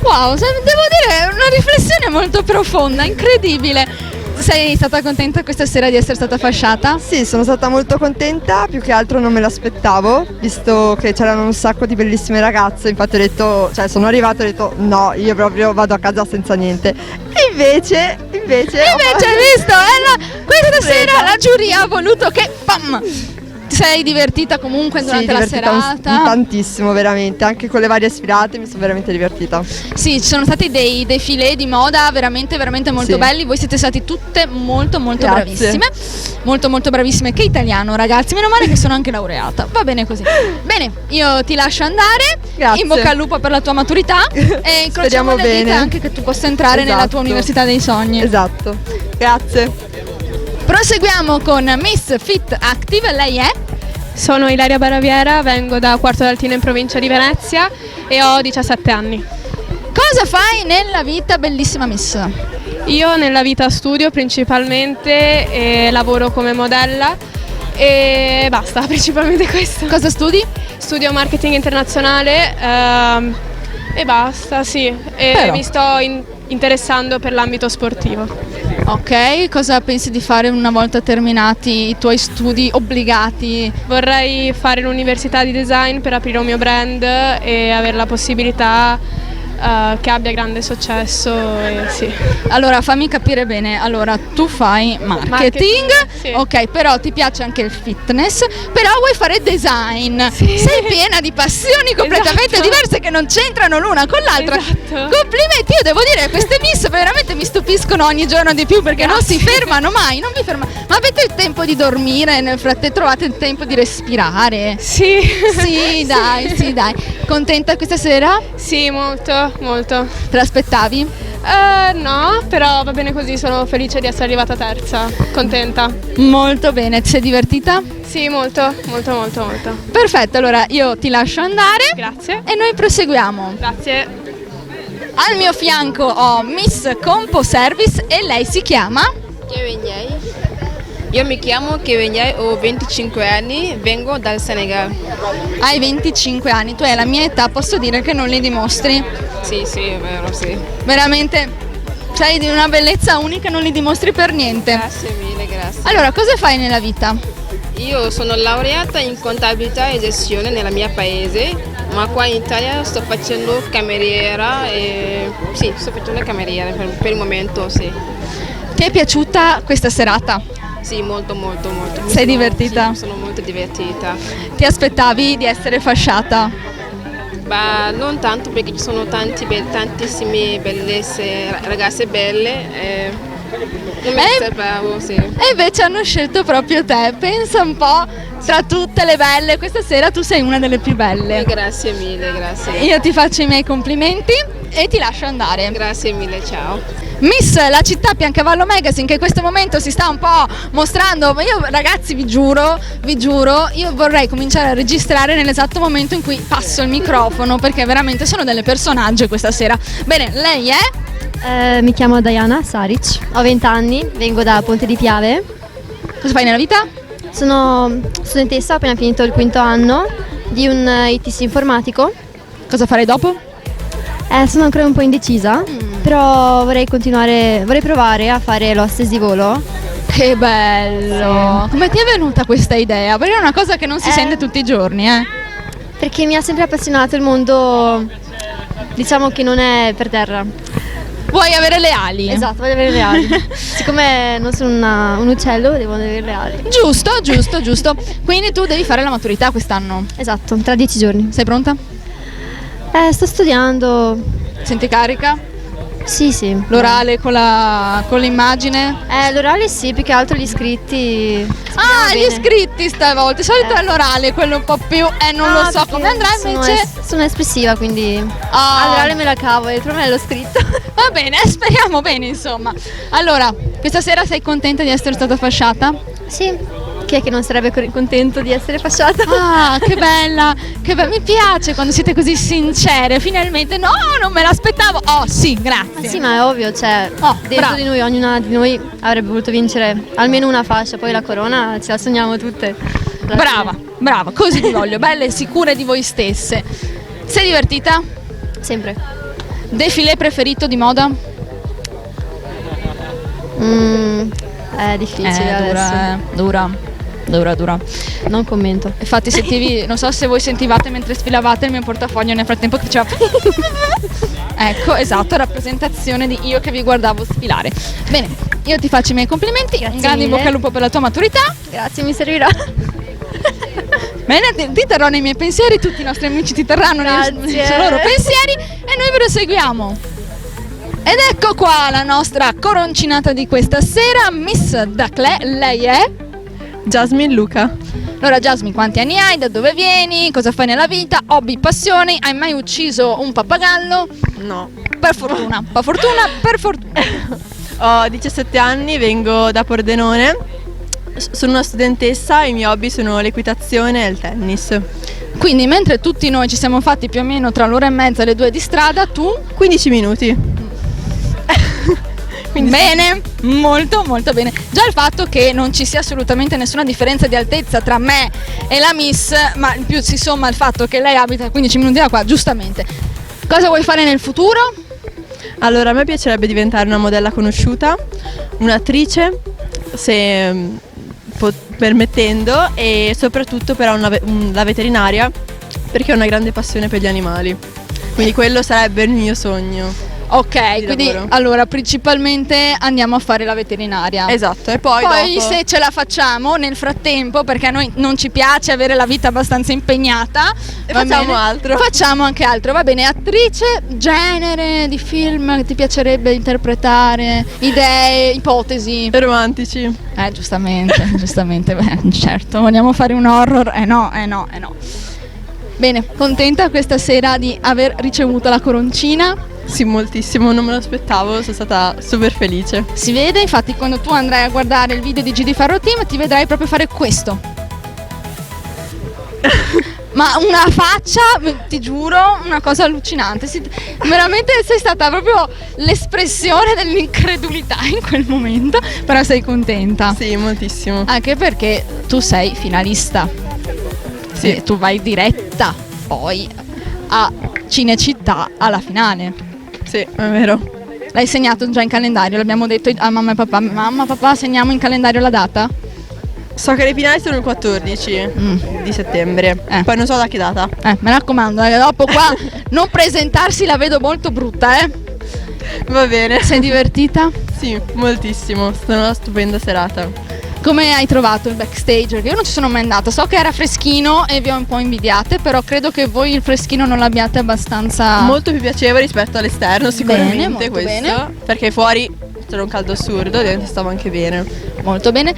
Wow, devo dire, è una riflessione molto profonda, incredibile. Sei stata contenta questa sera di essere stata fasciata? Sì, sono stata molto contenta, più che altro non me l'aspettavo, visto che c'erano un sacco di bellissime ragazze, infatti ho detto, cioè sono arrivata e ho detto no, io proprio vado a casa senza niente. E invece hai visto? Questa sera la giuria ha voluto che pam! Ti sei divertita comunque durante la serata? Tantissimo, veramente, anche con le varie sfilate mi sono veramente divertita. Sì, ci sono stati dei défilé di moda veramente molto belli, voi siete stati tutte molto bravissime, molto bravissime, che italiano ragazzi, meno male che sono anche laureata, va bene così. Bene, io ti lascio andare, grazie. In bocca al lupo per la tua maturità e incrociamo le dita anche che tu possa entrare nella tua università dei sogni. Esatto, grazie. Proseguiamo con Miss Fit Active, lei è? Sono Ilaria Baraviera, vengo da Quarto d'Altino in provincia di Venezia e ho 17 anni. Cosa fai nella vita, bellissima Miss? Io nella vita studio principalmente e lavoro come modella e basta, principalmente questo. Cosa studi? Studio marketing internazionale e basta, sì, e mi sto interessando per l'ambito sportivo. Ok, cosa pensi di fare una volta terminati i tuoi studi obbligati? Vorrei fare l'università di design per aprire un mio brand e avere la possibilità che abbia grande successo. Sì. Allora fammi capire bene, allora tu fai marketing, sì. Ok, però ti piace anche il fitness, però vuoi fare design, sì. Sei piena di passioni completamente diverse che non c'entrano l'una con l'altra. Complimenti, io devo dire queste miss veramente mi stupiscono ogni giorno di più perché non si fermano mai, non vi fermano. Ma avete il tempo di dormire nel frattempo, trovate il tempo di respirare? Sì. Sì, dai. Contenta questa sera? Sì, molto. Te l'aspettavi? No, però va bene così, sono felice di essere arrivata terza, contenta. Molto bene, ti sei divertita? Sì, molto. Perfetto, allora io ti lascio andare. Grazie. E noi proseguiamo. Grazie. Al mio fianco ho Miss Compo Service e lei si chiama? Io mi chiamo Kevenyai, ho 25 anni, vengo dal Senegal. Hai 25 anni, tu hai la mia età, posso dire che non li dimostri? Sì, è vero, sì. Veramente sei di una bellezza unica, non li dimostri per niente. Grazie mille, grazie. Allora, cosa fai nella vita? Io sono laureata in contabilità e gestione nella mia paese, ma qua in Italia sto facendo cameriera e sì, sto facendo cameriera per il momento, sì. Ti è piaciuta questa serata? Sì, molto. Sei divertita? Sì, sono molto divertita. Ti aspettavi di essere fasciata? Ma non tanto perché ci sono tantissime ragazze belle. Non mi aspettavo, sì. E invece hanno scelto proprio te, pensa un po', tra tutte le belle, questa sera tu sei una delle più belle. Grazie mille, grazie. Io ti faccio i miei complimenti e ti lascio andare. Grazie mille, ciao. Miss La Città Piancavallo Magazine, che in questo momento si sta un po' mostrando, ma io ragazzi vi giuro, io vorrei cominciare a registrare nell'esatto momento in cui passo il microfono, perché veramente sono delle personaggi questa sera. Bene, lei è? Mi chiamo Diana Saric, ho 20 anni, vengo da Ponte di Piave. Cosa fai nella vita? Sono studentessa, ho appena finito il quinto anno di un ITC informatico. Cosa farei dopo? Sono ancora un po' indecisa, però vorrei provare a fare l'hostess di volo. Che bello! Sì. Come ti è venuta questa idea? Perché è una cosa che non si sente tutti i giorni, Perché mi ha sempre appassionato il mondo, diciamo che non è per terra. Vuoi avere le ali? Esatto, voglio avere le ali. Siccome non sono un uccello, devo avere le ali. Giusto. Quindi tu devi fare la maturità quest'anno. Esatto, tra 10 giorni. Sei pronta? Sto studiando. Senti carica? Sì. L'orale con l'immagine? L'orale sì, più che altro gli iscritti. Gli iscritti stavolta. Di solito è l'orale, quello un po' più. Non lo so come andrà invece. Sono espressiva, quindi all'orale me la cavo e il problema è lo scritto. Va bene, speriamo bene, insomma. Allora, questa sera sei contenta di essere stata fasciata? Sì. Chi è che non sarebbe contento di essere fasciata? Che bella, mi piace quando siete così sincere, finalmente. No, non me l'aspettavo. Sì, grazie. Ma sì, ma è ovvio, cioè, dentro di noi, ognuna di noi avrebbe voluto vincere almeno una fascia, poi la corona ce la sogniamo tutte. Brava, così vi voglio, belle e sicure di voi stesse. Sei divertita? Sempre. Defilé preferito di moda? È difficile adesso. Dura. Non commento. Infatti non so se voi sentivate mentre sfilavate il mio portafoglio nel frattempo che faceva ecco, esatto, rappresentazione di io che vi guardavo sfilare. Bene, io ti faccio i miei complimenti. Grazie grande in mille. bocca al lupo per la tua maturità. Grazie, mi servirà. Bene, ti terrò nei miei pensieri, tutti i nostri amici ti terranno nei loro pensieri e noi ve lo seguiamo. Ed ecco qua la nostra coroncinata di questa sera, Miss Daclè. Lei è? Jasmine Luca. Allora Jasmine, quanti anni hai? Da dove vieni? Cosa fai nella vita? Hobby, passioni? Hai mai ucciso un pappagallo? No. Per fortuna. Ho 17 anni, vengo da Pordenone. Sono una studentessa e i miei hobby sono l'equitazione e il tennis. Quindi mentre tutti noi ci siamo fatti più o meno tra l'ora e mezza e le 2 di strada, tu? 15 minuti. Bene, molto bene. Già il fatto che non ci sia assolutamente nessuna differenza di altezza tra me e la Miss, ma in più si somma il fatto che lei abita 15 minuti da qua, giustamente. Cosa vuoi fare nel futuro? Allora, a me piacerebbe diventare una modella conosciuta, un'attrice, se permettendo, e soprattutto però la veterinaria, perché ho una grande passione per gli animali. Quindi quello sarebbe il mio sogno. Ok, quindi lavoro. Allora principalmente andiamo a fare la veterinaria. Esatto, e poi dopo... se ce la facciamo nel frattempo, perché a noi non ci piace avere la vita abbastanza impegnata, facciamo altro. Facciamo anche altro, va bene. Attrice, genere di film che ti piacerebbe interpretare, idee, ipotesi? Romantici. Giustamente, beh, certo, vogliamo fare un horror? No. Bene, contenta questa sera di aver ricevuto la coroncina? Sì, moltissimo, non me lo aspettavo, sono stata super felice. Si vede, infatti quando tu andrai a guardare il video di GD Ferro Team ti vedrai proprio fare questo. Ma una faccia, ti giuro, una cosa allucinante. Veramente sei stata proprio l'espressione dell'incredulità in quel momento, però sei contenta. Sì, moltissimo. Anche perché tu sei finalista. Sì. Tu vai diretta poi a Cinecittà alla finale. Sì, è vero. L'hai segnato già in calendario, l'abbiamo detto a mamma e papà. Mamma, papà, segniamo in calendario la data? So che le finali sono il 14 di settembre, poi non so da che data. Mi raccomando, dopo qua non presentarsi, la vedo molto brutta, Va bene. Sei divertita? Sì, moltissimo, è stata una stupenda serata. Come hai trovato il backstage? Io non ci sono mai andata, so che era freschino e vi ho un po' invidiate, però credo che voi il freschino non l'abbiate abbastanza... Molto più piacevole rispetto all'esterno sicuramente, bene, molto questo, bene. Perché fuori c'era un caldo assurdo, dentro stavo anche bene. Molto bene.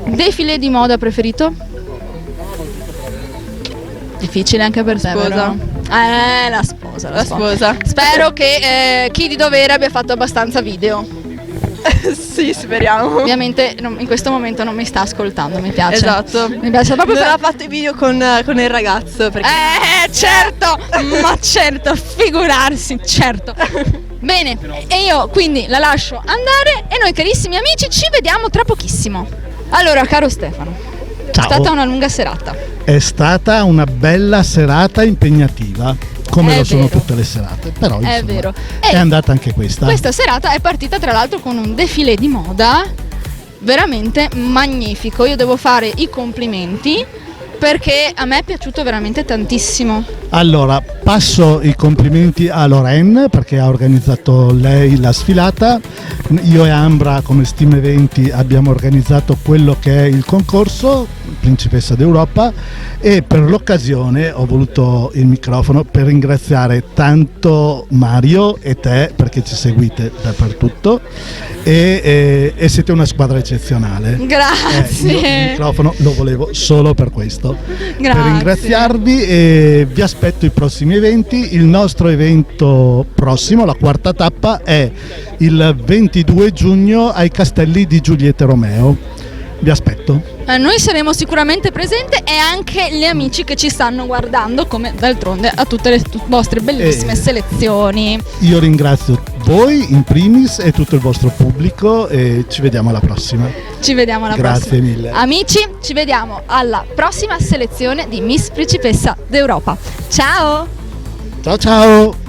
Defilé di moda preferito? Difficile anche per te, Sposa. La sposa. Spero che chi di dovere abbia fatto abbastanza video. Sì, speriamo. Ovviamente in questo momento non mi sta ascoltando, mi piace. Esatto. Mi piace proprio. Non ha fatto i video con il ragazzo perché... certo, ma certo, figurarsi, certo. Bene, e io quindi la lascio andare e noi carissimi amici ci vediamo tra pochissimo. Allora, caro Stefano, ciao. È stata una lunga serata. È stata una bella serata impegnativa, come È lo sono vero. tutte le serate, però insomma, È vero. è andata anche questa. Questa serata è partita tra l'altro con un defilé di moda veramente magnifico. Io devo fare i complimenti perché a me è piaciuto veramente tantissimo. Allora, passo i complimenti a Lorraine perché ha organizzato lei la sfilata. Io e Ambra come Steam Eventi abbiamo organizzato quello che è il concorso Principessa d'Europa, e per l'occasione ho voluto il microfono per ringraziare tanto Mario e te perché ci seguite dappertutto e siete una squadra eccezionale. Grazie. Io il microfono lo volevo solo per questo. Grazie. Per ringraziarvi, e vi aspetto i prossimi eventi. Il nostro evento prossimo, la quarta tappa, è il 22 giugno ai Castelli di Giulietta Romeo. Vi aspetto. Noi saremo sicuramente presenti e anche gli amici che ci stanno guardando, come d'altronde a tutte le vostre bellissime selezioni. Io ringrazio voi in primis e tutto il vostro pubblico e ci vediamo alla prossima. Ci vediamo alla prossima. Grazie mille. Amici, ci vediamo alla prossima selezione di Miss Principessa d'Europa. Ciao! Ciao ciao!